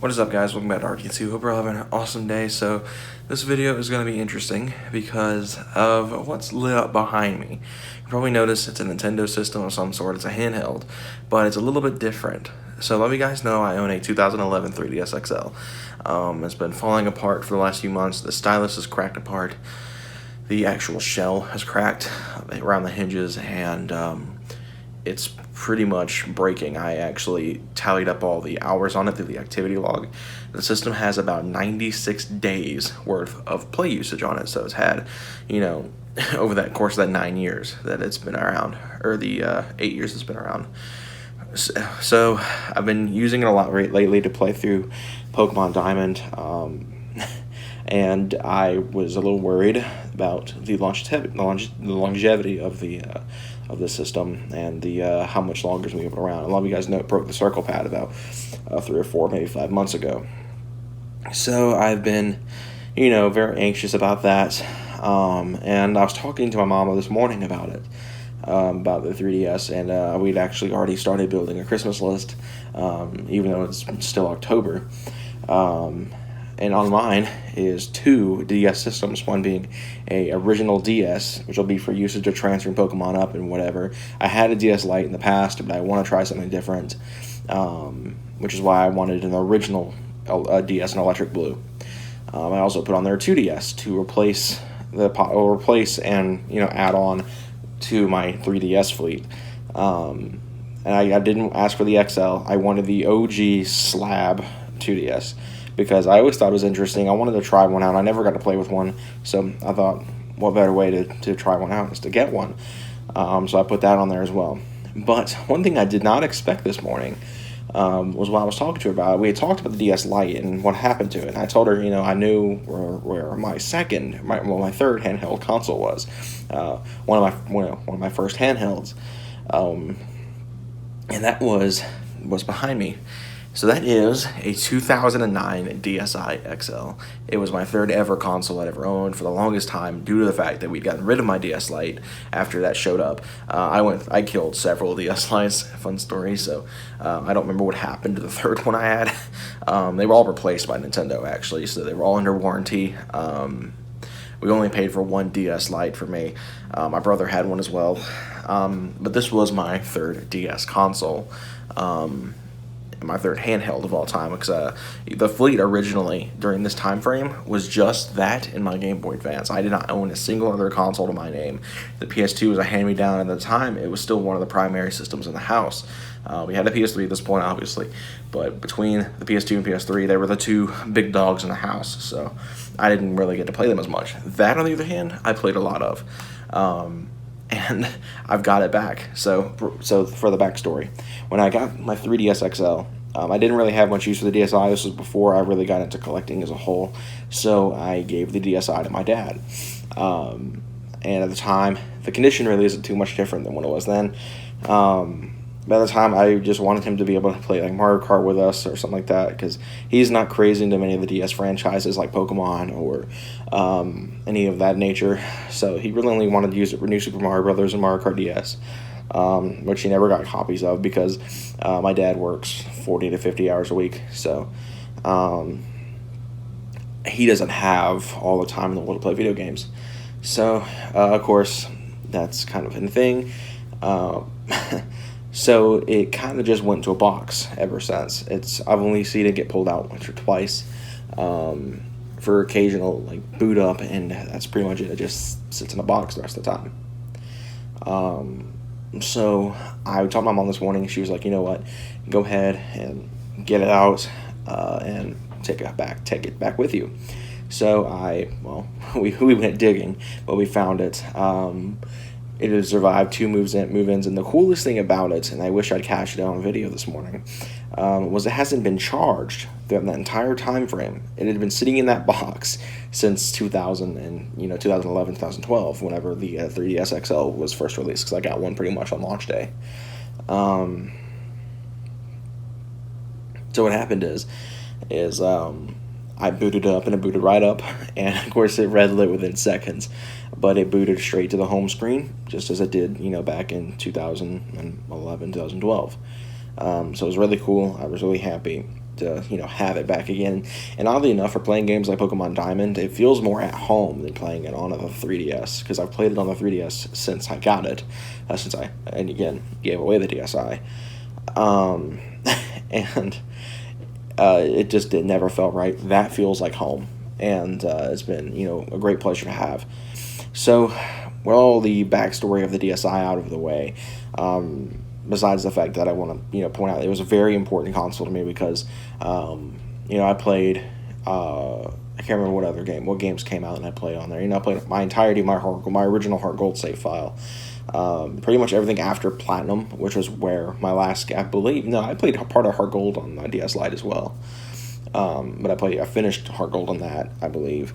What is up, guys? Welcome back to RT2. Hope you're having an awesome day. So this video is going to be interesting because of what's lit up behind me. You probably noticed it's a Nintendo system of some sort. It's a handheld, but it's a little bit different. So let you guys know I own a 2011 3DS XL. It's been falling apart for the last few months. The stylus is cracked apart. The actual shell has cracked around the hinges, and it's pretty much breaking. I actually tallied up all the hours on it through the activity log. The system has about 96 days worth of play usage on it, so it's had, over that course of that 9 years that it's been around, or the 8 years it's been around. So I've been using it a lot lately to play through Pokemon Diamond, and I was a little worried about the longevity of the system and the how much longer it's going to be around. A lot of you guys know it broke the circle pad about 3 or 4, maybe 5 months ago. So I've been, very anxious about that, and I was talking to my mama this morning about it, about the 3DS, and we'd actually already started building a Christmas list, even though it's still October. And on mine is 2 DS systems, one being a original DS, which will be for usage of transferring Pokemon up and whatever. I had a DS Lite in the past, but I want to try something different, which is why I wanted an original DS in Electric Blue. I also put on there a 2DS to replace and add on to my 3DS fleet. And I didn't ask for the XL. I wanted the OG slab 2DS. Because I always thought it was interesting. I wanted to try one out. I never got to play with one, so I thought, what better way to try one out is to get one. So I put that on there as well. But one thing I did not expect this morning was what I was talking to her about. We had talked about the DS Lite and what happened to it. And I told her, I knew where my third handheld console was. One of my first handhelds, and that was behind me. So that is a 2009 DSi XL. It was my third ever console I'd ever owned for the longest time due to the fact that we'd gotten rid of my DS Lite after that showed up. I killed several DS Lites, fun story, so I don't remember what happened to the third one I had. They were all replaced by Nintendo, actually, so they were all under warranty. We only paid for one DS Lite for me. My brother had one as well, but this was my third DS console. My third handheld of all time, because the fleet originally during this time frame was just that and my Game Boy Advance. I did not own a single other console to my name. The PS2 was a hand-me-down, and at the time it was still one of the primary systems in the house. We had a PS3 at this point, obviously, but between the PS2 and PS3, they were the two big dogs in the house, so I didn't really get to play them as much. That, on the other hand, I played a lot of. And I've got it back. So for the backstory, when I got my 3DS XL, I didn't really have much use for the DSi. This was before I really got into collecting as a whole, so I gave the DSi to my dad. And at the time, the condition really isn't too much different than what it was then. By the time, I just wanted him to be able to play like Mario Kart with us or something like that, because he's not crazy into many of the DS franchises like Pokemon or any of that nature. So he really only wanted to use it for New Super Mario Brothers and Mario Kart DS, which he never got copies of because my dad works 40 to 50 hours a week. So he doesn't have all the time in the world to play video games. So, of course, that's kind of a thing. So it kind of just went to a box ever since. I've only seen it get pulled out once or twice for occasional boot up, and that's pretty much it. It just sits in a box the rest of the time. So I talked to my mom this morning. She was like, you know what, go ahead and get it out and take it back with you. So we went digging, but we found it. It has survived 2 move-ins, and the coolest thing about it, and I wish I'd catch it on video this morning, was it hasn't been charged throughout that entire time frame. It had been sitting in that box since 2011, 2012, whenever the 3DS XL was first released, because I got one pretty much on launch day. So what happened is I booted up, and it booted right up, and of course it red lit within seconds, but it booted straight to the home screen, just as it did, back in 2011, 2012. So it was really cool. I was really happy. to have it back again. And oddly enough, for playing games like Pokemon Diamond, it feels more at home than playing it on the 3DS, because I've played it on the 3DS since I got it, and again, gave away the DSi. And it never felt right. That feels like home, and it's been a great pleasure to have. So, with all the backstory of the DSi out of the way, besides the fact that I want to point out it was a very important console to me, because I played I can't remember what games came out and I played on there. I played my entirety of my original Heart Gold save file. Pretty much everything after Platinum, which was where my last, I played part of Heart Gold on my DS Lite as well. But I finished Heart Gold on that, I believe.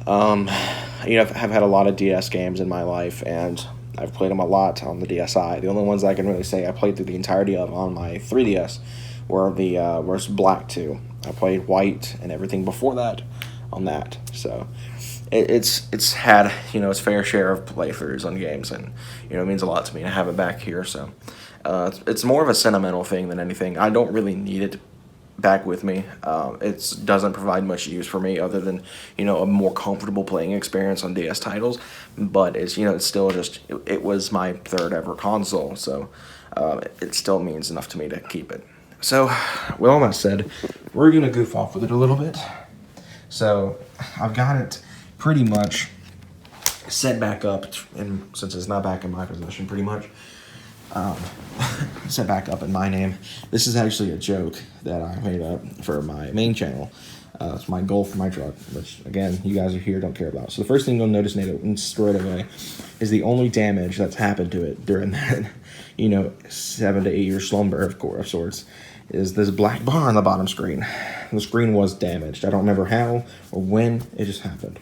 I've had a lot of DS games in my life, and I've played them a lot on the DSi. The only ones I can really say I played through the entirety of on my 3DS were Black 2. I played White and everything before that on that. So it's had its fair share of playthroughs on games, and it means a lot to me to have it back here. So it's more of a sentimental thing than anything. I don't really need it back with me. It doesn't provide much use for me other than a more comfortable playing experience on DS titles. But it's it's still just it was my third ever console, so it still means enough to me to keep it. So with all that said, we're gonna goof off with it a little bit. So I've got it pretty much set back up, and since it's not back in my possession, pretty much set back up in my name. This is actually a joke that I made up for my main channel. It's my goal for my truck, which again, you guys are here, don't care about. So the first thing you'll notice straight away is the only damage that's happened to it during that 7 to 8 year slumber of sorts is this black bar on the bottom screen. The screen was damaged. I don't remember how or when, it just happened.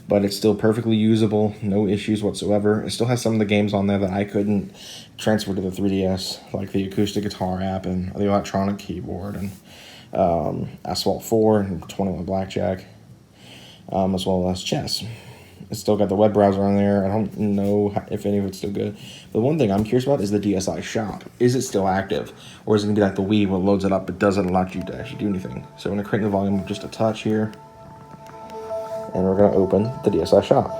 But it's still perfectly usable, no issues whatsoever. It still has some of the games on there that I couldn't transfer to the 3DS, like the acoustic guitar app and the electronic keyboard, and Asphalt 4 and 21 Blackjack, as well as chess. It's still got the web browser on there. I don't know if any of it's still good. The one thing I'm curious about is the DSi shop. Is it still active? Or is it going to be like the Wii where it loads it up but doesn't allow you to actually do anything? So I'm going to crank the volume just a touch here. And we're going to open the DSi shop.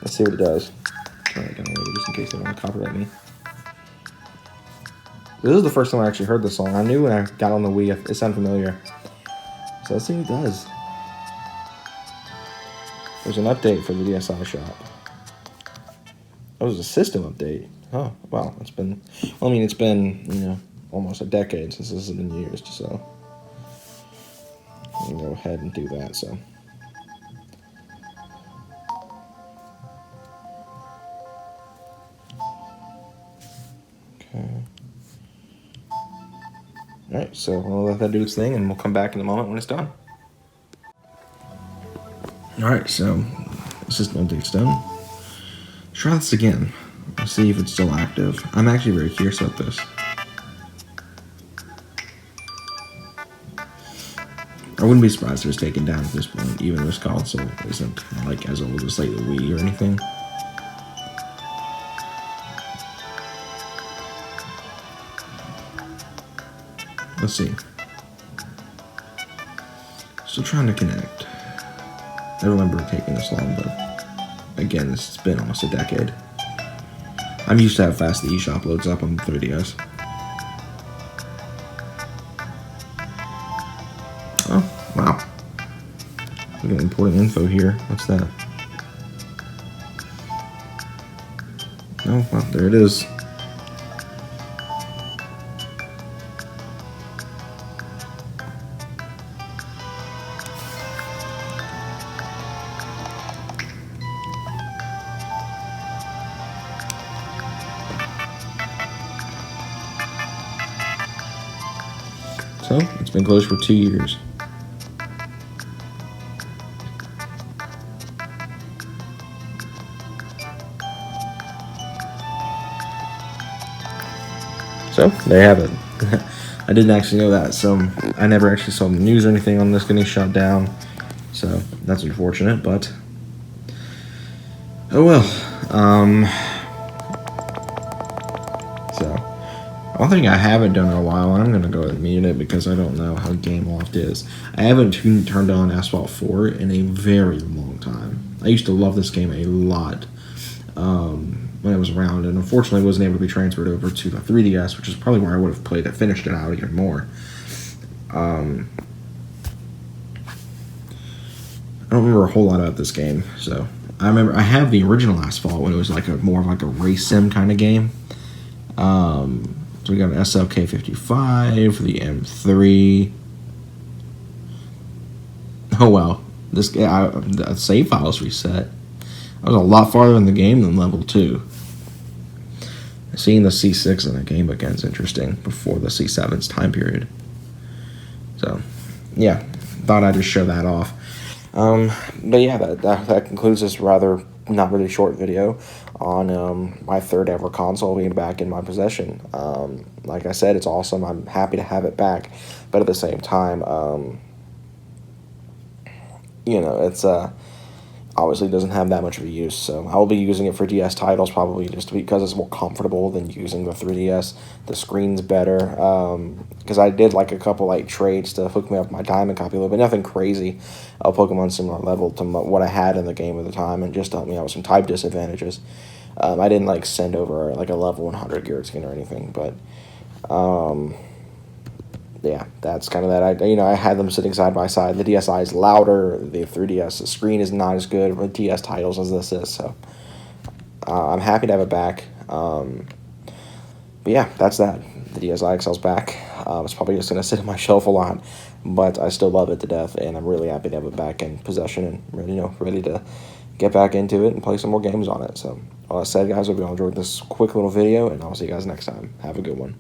Let's see what it does. Alright, just in case they want to copyright me. This is the first time I actually heard this song. I knew when I got on the Wii, it sounded familiar. So let's see what it does. There's an update for the DSi shop. That was a system update. Oh, wow. It's been, almost a decade since this has been used, so I'm gonna go ahead and do that. So okay, alright, so we'll let that do its thing and we'll come back in a moment when it's done. Alright, so the system update's done. Let's try this again. Let's see if it's still active. I'm actually very curious about this. I wouldn't be surprised if it was taken down at this point, even if this console isn't like as old as like the Wii or anything. Let's see. Still trying to connect. I don't remember it taking this long, but again, this has been almost a decade. I'm used to how fast the eShop loads up on the 3DS. Oh, wow. We got important info here. What's that? Oh, well, there it is. So, it's been closed for 2 years. So, there you have it. I didn't actually know that, so I never actually saw the news or anything on this getting shut down. So, that's unfortunate, but oh well. One thing I haven't done in a while, and I'm going to go ahead and mute it because I don't know how Game Loft is. I haven't turned on Asphalt 4 in a very long time. I used to love this game a lot when it was around, and unfortunately wasn't able to be transferred over to the 3DS, which is probably where I would have played it, finished it out even more. I don't remember a whole lot about this game, so I remember I have the original Asphalt when it was like more of like a race sim kind of game. So we got an SLK55 for the M3. Oh wow, this the save files reset. I was a lot farther in the game than level 2. Seeing the C6 in the game again is interesting before the C7's time period. So, yeah, thought I'd just show that off. But yeah, that concludes this rather not really short video on my third ever console being back in my possession. Like I said, it's awesome. I'm happy to have it back, but at the same time, you know, it's obviously doesn't have that much of a use, so I will be using it for DS titles probably just because it's more comfortable than using the 3DS. The screen's better, because I did like a couple like trades to hook me up my diamond copy, but nothing crazy. A Pokemon similar level to what I had in the game at the time, and just to help me out with some type disadvantages. I didn't like send over like a level 100 gear skin or anything, but yeah, that's kind of that. I had them sitting side by side. The DSi is louder. The 3DS, the screen is not as good with DS titles as this is. So I'm happy to have it back. But yeah, that's that. The DSi XL's back. It's probably just gonna sit on my shelf a lot, but I still love it to death, and I'm really happy to have it back in possession and ready to get back into it and play some more games on it. So all that said, guys, hope you all enjoyed this quick little video, and I'll see you guys next time. Have a good one.